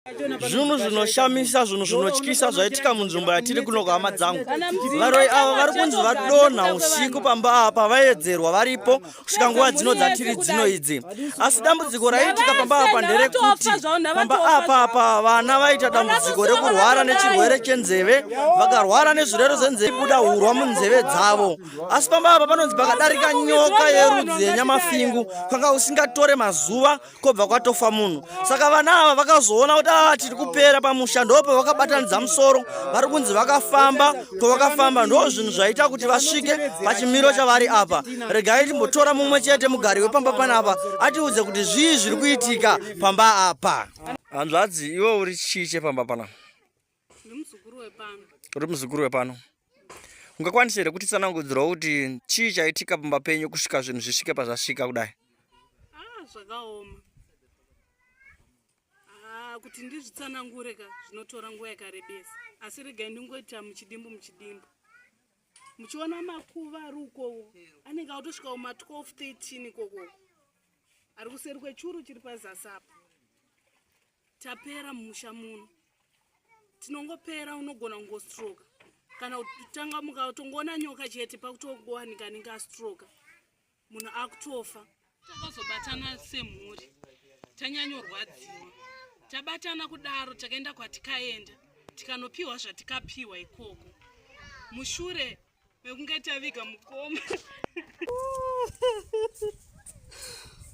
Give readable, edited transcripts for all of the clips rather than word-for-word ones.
Zvinhu zvinoshamisa, zvinhu zvinotyisa zvaitika munzvimbo yatiri kuno kwahama dzangu. Varoi ava vari kunzi vadonha usiku pamba apa vaedzerwa varipo kusvika nguva dzino dzatiri dzino idzi. Asi dambudziko raitika pamba apa nderekuti pamba apa vana vaita dambudziko rekurwara nechirwere chenzeve, vakarwara nezvirwere zvenzeve buda hurwa munzeve dzavo. Asi pamba apa panonzi pakadarika nyoka yerudzi yenyamafingu kwanga usingatore mazuva kobva kwatofa munhu. Saka vana ava vakazoona kuti tiri kupera pamusha, ndopo vakabatanidza musoro vari kunzi vakafamba. Kwavakafamba ndo zvinhu zvaita kuti vasvike pachimiro chavari apa. Regai timbotora mumwe chete mugari wepamba panapa atiudze kuti zvii zviri kuitika pamba apa. Hanzvadzi, iwe uri chiche pamba pana? Uri muzukuru wepano. Ungakwanisa here kutitsanangudzirawo kuti chii chaitika pamba penyu kusvika zvinhu zvisvike pazvasvika kudai? Zvakaoma. Kuti ndizvitsanangure zvinotora nguva yakarebesa, asi regai ndingoita muchidimbu. Muchiona makuva ari ukowo anenge atosvika kuma 12-13 ikoko ari kuseri kwechuru chiri pazasi apa. Tapera mumusha muno, tinongopera unogona kungostroka kana kutanga mukatongoona nyoka chete pakutowanika anenge astroka munhu akutofa. Takazobatana semhuri, tanyanyorwadziwa, tabatana kudaro takaenda kwatikaenda tikanopiwa zvatikapiwa ikoko. Mushure mekunge taviga mukoma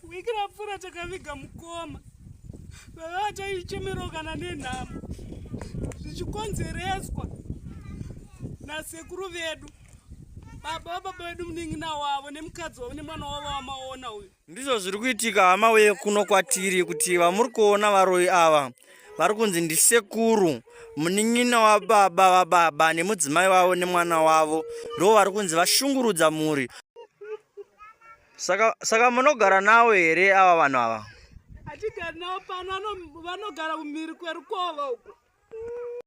wiki rapfuura takaviga mukoma, vava taichemerokana nenhamo zvichikonzereswa nasekuru vedu, baba vedu munin'ina wavo nemukadzi wavo nemwana wavo wamaona uyu. Ndizvo zviri kuitika hama weye kuno kwatiri, kuti vamuri kuona varoi ava vari kunzi ndisekuru, munin'ina wababa nemudzimai wavo nemwana wavo ndo vari kunzi vashungurudza mhuri. Saka munogara navo here ava vanhu ava? Hatigari navo pano, vanogara kumhiri kwerukova uko.